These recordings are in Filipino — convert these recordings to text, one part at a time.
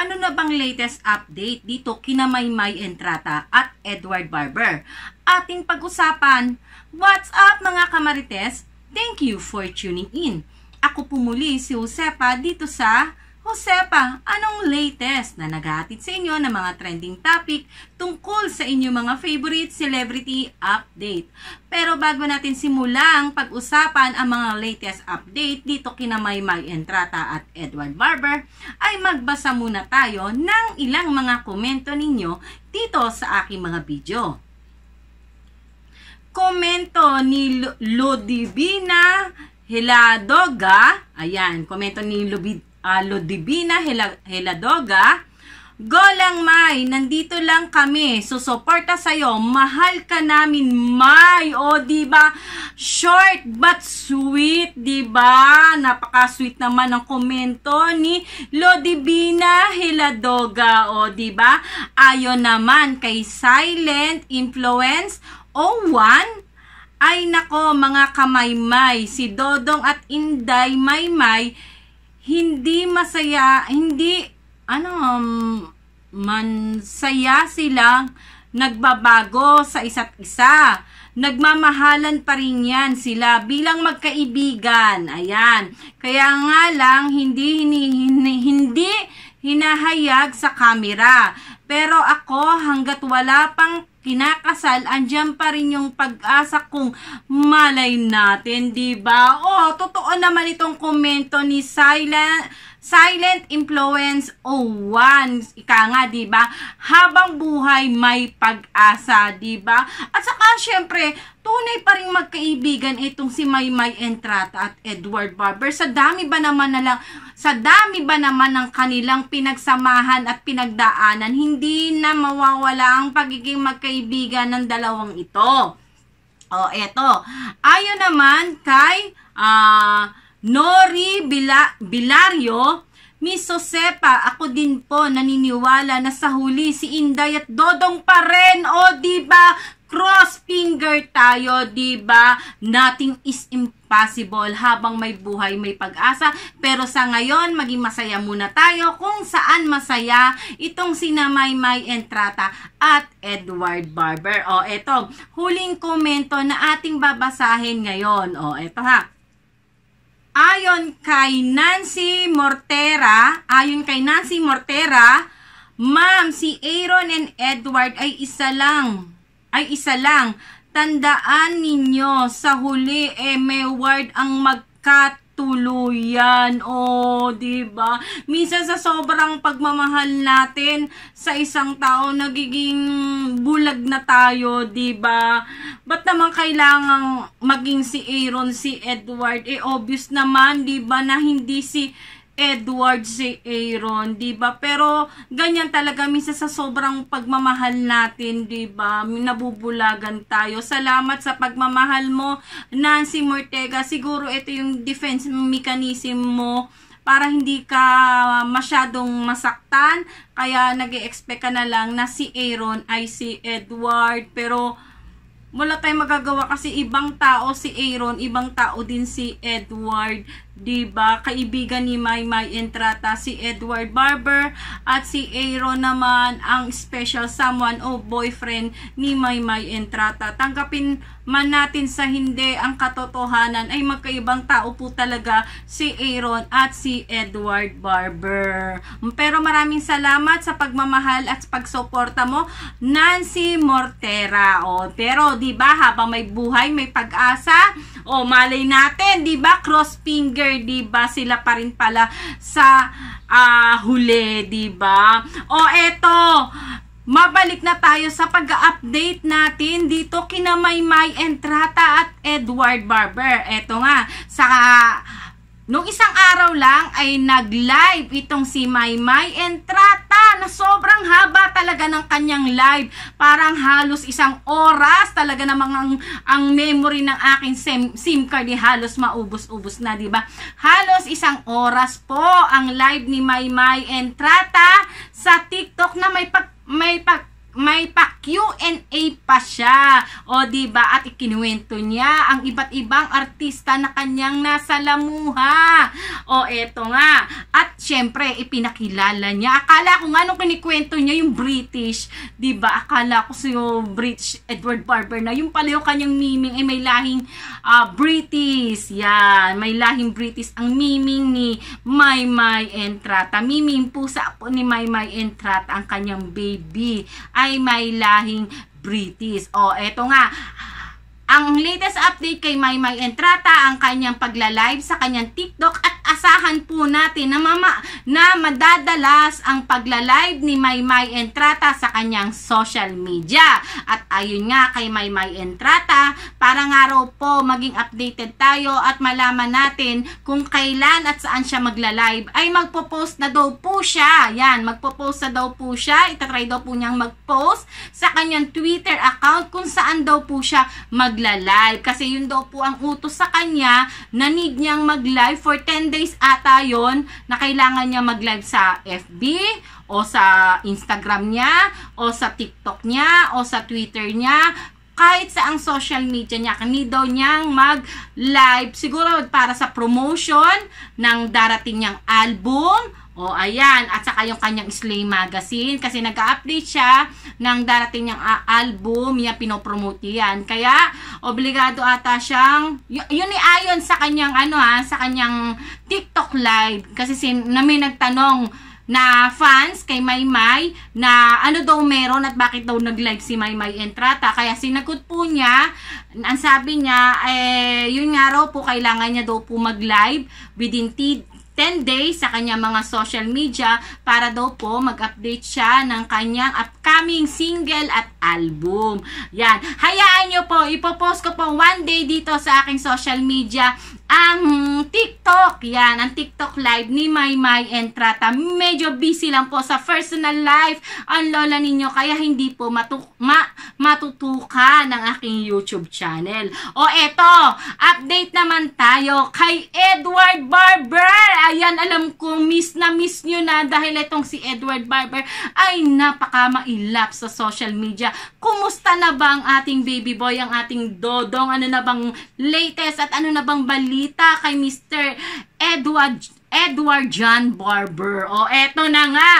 Ano na bang latest update dito kina Maymay Entrata at Edward Barber? Ating pag-usapan. What's up mga kamarites? Thank you for tuning in. Ako po muli si Josepa dito sa Josepa, anong latest na naghahatid sa inyo ng mga trending topic tungkol sa inyong mga favorite celebrity update. Pero bago natin simulang pag-usapan ang mga latest update dito kina Maymay Entrata at Edward Barber, ay magbasa muna tayo ng ilang mga komento ninyo dito sa aking mga video. Komento ni Lodivina Heladoga, ayan, komento ni Lodivina Heladoga, go lang May, nandito lang kami, susuporta sa'yo, mahal ka namin May, o diba, short but sweet, diba, napaka-sweet naman ang komento ni Lodivina Heladoga, o diba, ayon naman kay Silent Influence 01, ay nako mga kamaymay, si Dodong at Inday Maymay, hindi masaya, mansaya silang nagbabago sa isa't isa. Nagmamahalan pa rin yan sila bilang magkaibigan. Ayan. Kaya nga lang, hindi hinahayag sa camera. Pero ako, hanggat wala pang kinakasal, andyan pa rin yung pag-asa kung malay natin, diba? Oh, totoo naman itong komento ni Silent Influence 01. Ika nga, diba? Habang buhay may pag-asa, diba? At saka, syempre, tunay pa rin magkaibigan itong si Maymay Entrata at Edward Barber. Sa dami ba naman ng kanilang pinagsamahan at pinagdaanan, hindi na mawawala ang pagiging magkaibigan ng dalawang ito. O, eto. Ayon naman kay Nori Bilario, Miss Josepa, ako din po naniniwala na sa huli si Inday at Dodong pa rin. O, diba? Cross finger tayo, diba? Nothing is impossible. Habang may buhay, may pag-asa. Pero sa ngayon, maging masaya muna tayo kung saan masaya itong sina Maymay Entrata at Edward Barber. O, eto. Huling komento na ating babasahin ngayon. O, eto ha. Ayon kay Nancy Mortera, ma'am, si Aaron and Edward ay isa lang. Tandaan ninyo, sa huli, may word ang magkatuluyan. O, diba? Minsan sa sobrang pagmamahal natin sa isang tao, nagiging bulag na tayo, diba? Ba't naman kailangang maging si Aaron, si Edward? Obvious naman, diba, na hindi si Edward si Aaron, diba? Pero ganyan talaga minsan sa sobrang pagmamahal natin, diba? Nabubulagan tayo. Salamat sa pagmamahal mo, Nancy Mortega. Siguro ito yung defense mechanism mo para hindi ka masyadong masaktan. Kaya nag-e-expect ka na lang na si Aaron ay si Edward. Pero wala tayong magagawa kasi ibang tao si Aaron, ibang tao din si Edward, diba? Kaibigan ni Maymay Entrata si Edward Barber at si Aaron naman ang special someone o boyfriend ni Maymay Entrata. Tanggapin man natin sa hindi ang katotohanan ay magkaibang tao po talaga si Aaron at si Edward Barber. Pero maraming salamat sa pagmamahal at pagsuporta mo, Nancy Mortera. O, pero diba, habang may buhay, may pag-asa. O, malay natin, diba, cross finger, diba, sila pa rin pala sa huli, diba? O, eto, mabalik na tayo sa pag-update natin dito kina Maymay Entrata at Edward Barber. Eto nga, nung isang araw lang ay nag-live itong si Maymay Entrata na sobrang haba talaga ng kanyang live. Parang halos isang oras talaga namang ang memory ng aking SIM card ni halos maubos-ubos na, diba? Halos isang oras po ang live ni Maymay Entrata sa TikTok na may may pa Q&A pa siya. O, diba? At ikinuwento niya ang iba't ibang artista na kanyang nasalamuha. O, eto nga. At, syempre, ipinakilala niya. Akala ko nga nung kinikwento niya yung British, diba? Akala ko si British Edward Barber na yung pala yung kanyang miming ay may lahing British. Yan. May lahing British ang miming ni Maymay Entrata. Miming pusa po ni Maymay Entrata, ang kanyang baby ay may lahing British. O, eto nga. Ang latest update kay Maymay Entrata, ang kanyang pagla-live sa kanyang TikTok, at asahan po natin na madadalas ang pagla-live ni Maymay Entrata sa kanyang social media. At ayun nga kay Maymay Entrata, para nga raw po maging updated tayo at malaman natin kung kailan at saan siya magla-live, ay magpo-post na daw po siya. Yan, magpo-post na daw po siya. Itatry daw po niyang mag-post sa kanyang Twitter account kung saan daw po siya magla-live. Kasi yun daw po ang utos sa kanya na need niyang mag-live for 10 days ata yon, na kailangan niya mag-live sa FB o sa Instagram niya o sa TikTok niya o sa Twitter niya, kahit sa ang social media niya. Kani daw niyang mag-live siguro para sa promotion ng darating niyang album. O, ayan. At saka yung kanyang Slay Magazine. Kasi nag-update siya ng darating niyang album. Yan, pinopromote yan. Kaya, obligado ata siyang, yun ni ayon sa kanyang, sa kanyang TikTok live. Kasi may nagtanong na fans kay Maymay na ano daw meron at bakit daw nag-live si Maymay Entrata. Kaya sinagot po niya, ang sabi niya, yun nga raw po, kailangan niya daw po mag-live within 10 days sa kanyang mga social media para daw po mag-update siya ng kanyang upcoming single at album. Yan. Hayaan nyo po, ipopost ko po one day dito sa aking social media ang TikTok. Yan, ang TikTok live ni Maymay Entrata. Medyo busy lang po sa personal life ang lola ninyo, kaya hindi po matutukan ng aking YouTube channel. O eto, update naman tayo kay Edward Barber. Ayan, alam ko miss nyo na dahil itong si Edward Barber ay napaka-mailap sa social media. Kumusta na ba ang ating baby boy, ang ating dodong? Ano na bang latest at ano na bang balita kay Mr. Edward John Barber? O eto na nga,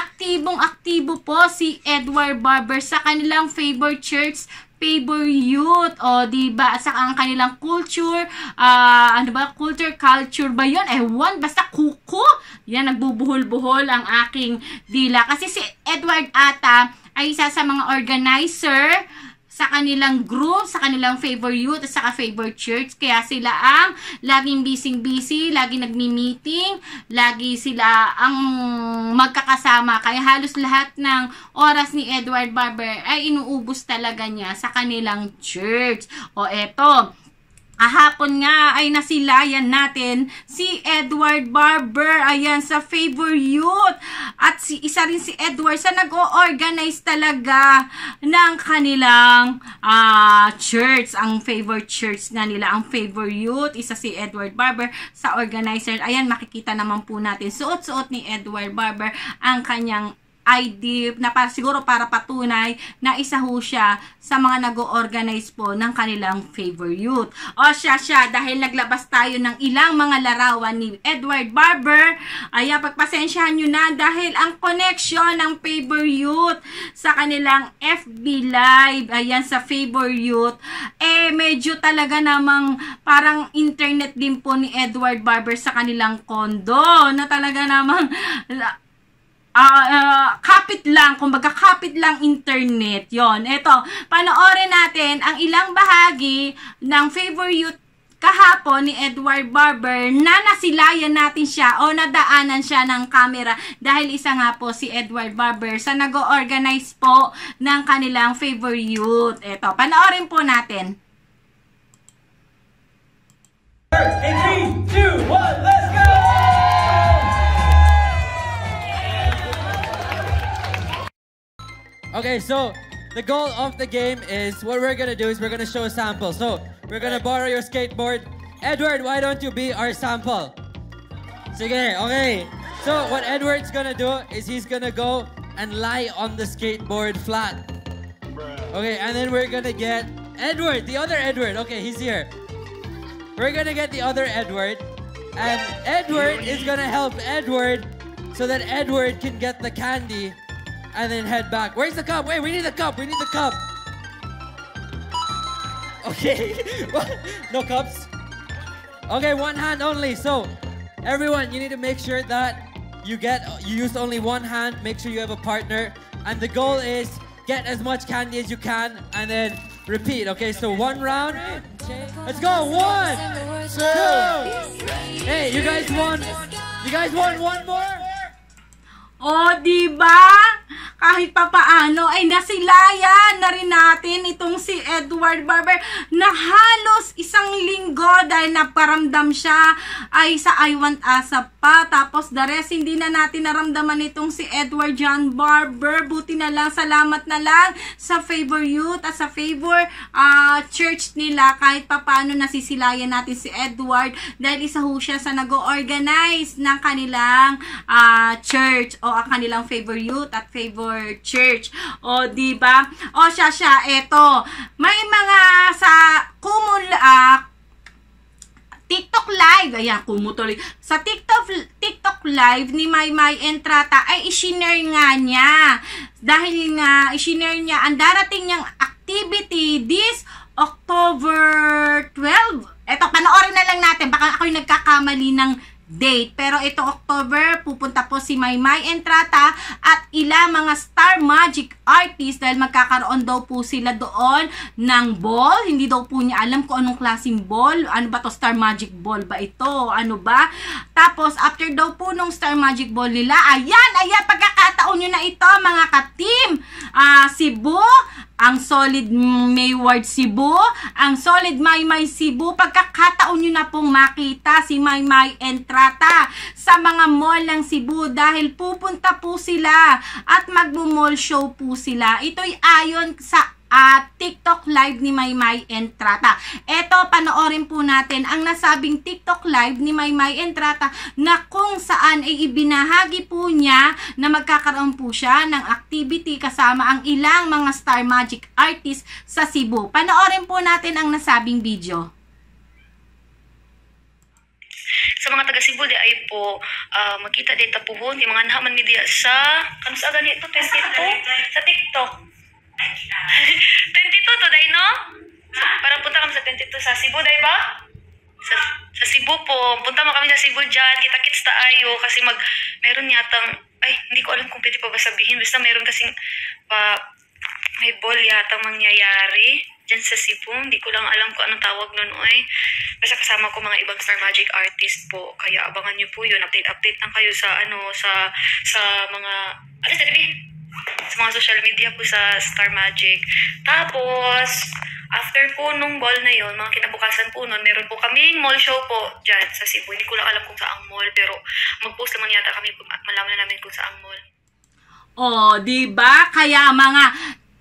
aktibong-aktibo po si Edward Barber sa kanilang favorite church, favor youth, o diba, sa ang kanilang culture, culture ba yun? Ewan, basta kuko. Yan, nagbubuhol-buhol ang aking dila. Kasi si Edward ata ay isa sa mga organizer sa kanilang group, sa kanilang favor youth, at saka favor church. Kaya sila ang laging busy, laging nagmi-meeting, lagi sila ang magkakasama. Kaya halos lahat ng oras ni Edward Barber ay inuubos talaga niya sa kanilang church. O eto, kahapon nga ay nasilayan natin si Edward Barber, ayan, sa favor youth. At isa rin si Edward sa nag-o-organize talaga ng kanilang church. Ang favor church na nila, ang favor youth. Isa si Edward Barber sa organizer. Ayan, makikita naman po natin. Suot-suot ni Edward Barber ang kanyang ID na siguro para patunay na isa ho siya sa mga nag-o-organize po ng kanilang favor youth. O siya, dahil naglabas tayo ng ilang mga larawan ni Edward Barber, ayan, pagpasensyahan nyo na dahil ang connection ng favor youth sa kanilang FB live, ayan, sa favor youth, medyo talaga namang parang internet din po ni Edward Barber sa kanilang kondo, na talaga namang kapit lang, kumbaga kapit lang internet. Yon. Ito, panoorin natin ang ilang bahagi ng favor youth kahapon ni Edward Barber na nasilayan natin siya o nadaanan siya ng camera dahil isa nga po si Edward Barber sa nag-o-organize po ng kanilang favor youth. Ito, panoorin po natin. In 3, 2, 1, let's go! Okay, so the goal of the game is what we're gonna do is we're gonna show a sample. So we're gonna borrow your skateboard. Edward, why don't you be our sample? Sige, okay. So what Edward's gonna do is he's gonna go and lie on the skateboard flat. Okay, and then we're gonna get Edward, the other Edward. Okay, he's here. We're gonna get the other Edward, and Edward is gonna help Edward so that Edward can get the candy and then head back. Where's the cup? Wait, we need the cup. We need the cup. Okay, no cups. Okay, one hand only. So, everyone, you need to make sure that you use only one hand. Make sure you have a partner, and the goal is get as much candy as you can, and then repeat. Okay, so one round. Let's go. 1, 2. Hey, you guys want one more? O, diba? Kahit papaano ay nasilayan na rin natin itong si Edward Barber na halos isang linggo dahil naparamdam siya ay sa I Want ASAP pa. Tapos the rest hindi na natin naramdaman itong si Edward John Barber. Buti na lang, salamat na lang sa Favor Youth at sa Favor Church nila. Kahit papaano nasisilayan natin si Edward dahil isa ho siya sa nag-organize ng kanilang church o ang kanilang Favor Youth at Favor Church. O, diba? O, siya, eto. May mga sa TikTok Live. Ayan, kumutuloy. Sa TikTok Live ni Maymay Entrata ay isinare nga niya. Dahil nga, isinare niya ang darating niyang activity this October 12. Eto, panoorin na lang natin. Baka ako'y nagkakamali ng date. Pero ito October, pupunta po si Maymay Entrata at ilang mga Star Magic artists dahil magkakaroon daw po sila doon ng ball. Hindi daw po niya alam kung anong klaseng ball. Ano ba to? Star Magic Ball ba ito? Ano ba? Tapos, after daw po nung Star Magic Ball nila, ayan, pagkakataon nyo na ito, mga ka-team. Cebu, ang Solid Mayward Cebu, ang Solid Maymay Cebu, pagkakataon nyo na pong makita si Maymay Entrata sa mga mall ng Cebu dahil pupunta po sila at magmo-mall show po sila. Ito'y ayon sa TikTok Live ni Maymay Entrata. Eto, panoorin po natin ang nasabing TikTok Live ni Maymay Entrata na kung saan ay ibinahagi po niya na magkakaroon po siya ng activity kasama ang ilang mga Star Magic artists sa Cebu. Panoorin po natin ang nasabing video. Sa mga taga Cebu di ay po makita dito po yung mga naman media sa ano sa ganito 22 sa TikTok 22 to day no? Para punta kami sa 22 sa Cebu day ba? Sa Cebu po, punta mo kami sa Cebu dyan, kita-kits taayo kasi meron yatang, ay hindi ko alam kung pwede pa ba sabihin, basta meron kasing may ball yatang mangyayari dyan sa Cebu, hindi ko lang alam kung anong tawag nun basta kasama ko mga ibang Star Magic artist po, kaya abangan nyo po yun, update lang kayo sa sa mga sa mga social media po sa Star Magic. Tapos after po nung ball na yon, mga kinabukasan po nun, meron po kaming mall show po dyan sa Cebu. Hindi ko lang alam kung saang mall, pero mag-post naman yata kami, malaman na namin kung saang mall. Oh, diba? Kaya mga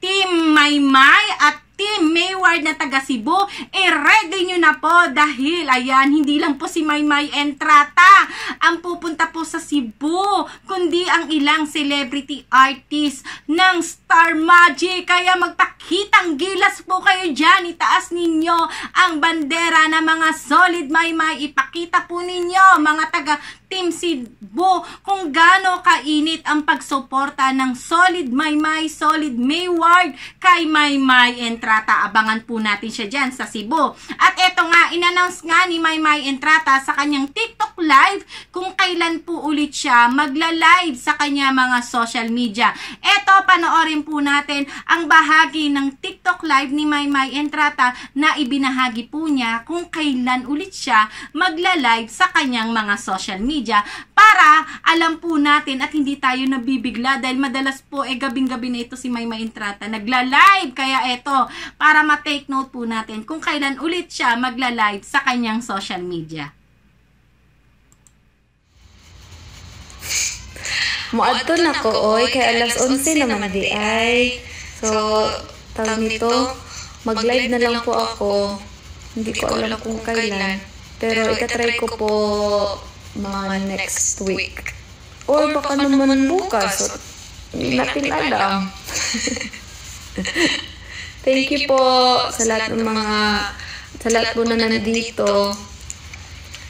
Team Maymay at Team Mayward na taga Cebu, ready nyo na po dahil, ayan, hindi lang po si Maymay Entrata ang pupunta po sa Cebu, kundi ang ilang celebrity artists ng Star Magic. Kaya magpakitang gilas po kayo dyan, itaas ninyo ang bandera ng mga Solid Maymay, ipakita po ninyo mga taga Team Cebu kung gaano kainit ang pagsuporta ng Solid Maymay, Solid Mayward kay Maymay Entrata. Abangan po natin siya dyan sa Cebu. At eto nga, inannounce nga ni Maymay Entrata sa kanyang TikTok Live kung kailan po ulit siya magla-live sa kanya mga social media. Eto, panoorin po natin ang bahagi ng TikTok Live ni Maymay Entrata na ibinahagi po niya kung kailan ulit siya magla-live sa kanyang mga social media para alam po natin at hindi tayo nabibigla dahil madalas po gabing-gabi na ito si Maymay Entrata nagla-live. Kaya eto, para ma-take note po natin kung kailan ulit siya magla-live sa kanyang social media. Muadto na ko, oy, kay alas 11 naman di ay. So, tawag nito, mag-live na lang po ako. Hindi ko alam kung kailan. Pero itatry ko po mga next week. Or baka naman bukas. So, Hindi natin alam. Thank you po sa lahat ng sa lahat po na nandito.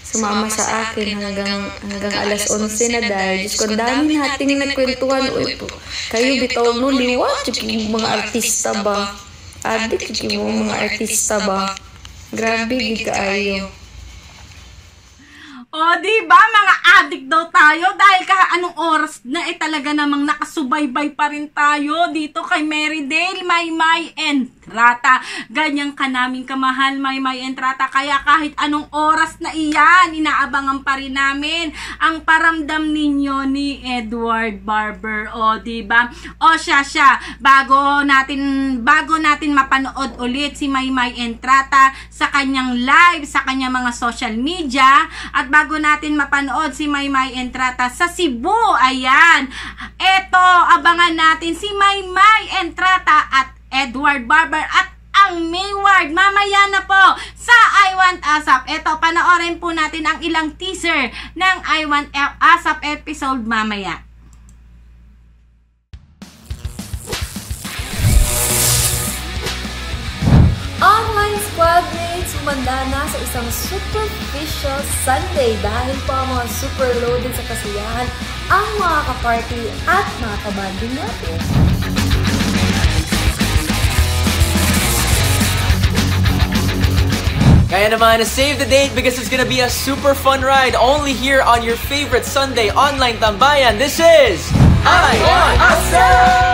Sumama sa akin hanggang alas 11 na dahil. Diyos ko, ang dami nating nagkwentuhan. Uy, kayo bitaw no, liwat. Yung mga artista ba? Adik, yung mga artista ba? Grabe, gigaayo. O, diba, mga addict daw tayo dahil anong oras na talaga namang nakasubaybay pa rin tayo dito kay Marydale, Maymay and Trata. Ganyan ka naming kamahal, Maymay and Trata. Kaya kahit anong oras na iyan, inaabangan pa rin namin ang paramdam ninyo ni Edward Barber. O, diba? O, siya, bago natin mapanood ulit si Maymay and Trata sa kanyang live, sa kanyang mga social media, at bago natin mapanood si Maymay and Trata sa Cebu, ayan, eto, abangan natin si Maymay and Trata at Edward Barber at ang Mayward mamaya na po sa I Want ASAP. Eto, panoorin po natin ang ilang teaser ng I Want ASAP episode mamaya. Online squad mates, umanda na sa isang superficial Sunday dahil po ang mga super loaded sa kasiyahan ang mga kaparty at mga kabanding natin. Kaya naman, save the date because it's gonna be a super fun ride only here on your favorite Sunday online tambayan. This is I Want ASAP!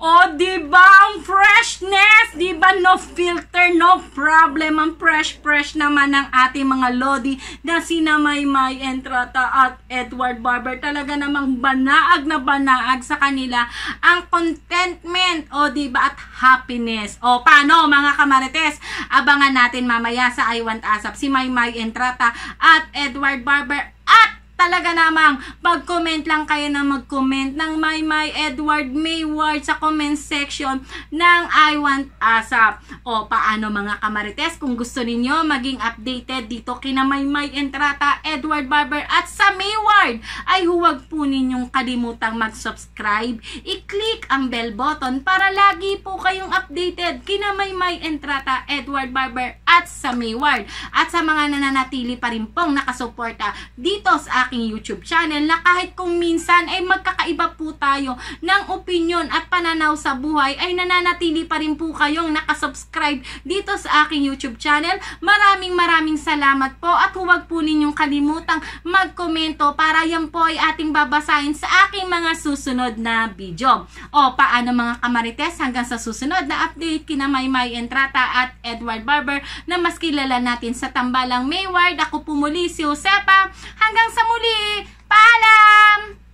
O, diba ang freshness? Diba no filter, no problem? Ang fresh naman ng ating mga lodi na sina Maymay and Trata at Edward Barber. Talaga namang banaag na banaag sa kanila ang contentment, o diba, at happiness. O, paano mga kamarites? Abangan natin mamaya sa I Want ASAP si Maymay and Trata at Edward Barber. At talaga namang mag-comment lang kayo na mag-comment ng Maymay, Edward, Mayward sa comment section ng I Want ASAP. O, paano mga kamarites, kung gusto ninyo maging updated dito kina Maymay and Trata, Edward Barber at sa Mayward, ay huwag po ninyong kalimutang mag-subscribe. I-click ang bell button para lagi po kayong updated kina Maymay and Trata, Edward Barber at sa Mayward. At sa mga nananatili pa rin pong nakasuporta dito sa aking YouTube channel na kahit kung minsan ay magkakaiba po tayo ng opinion at pananaw sa buhay, ay nananatili pa rin po kayong nakasubscribe dito sa aking YouTube channel. Maraming salamat po at huwag po ninyong kalimutang magkomento para yan po ay ating babasahin sa aking mga susunod na video. O, paano mga kamarites, hanggang sa susunod na update kina Maymay and Trata at Edward Barber na mas kilala natin sa tambalang Mayward. Ako po muli si Josepa. Hanggang sa muli, paalam!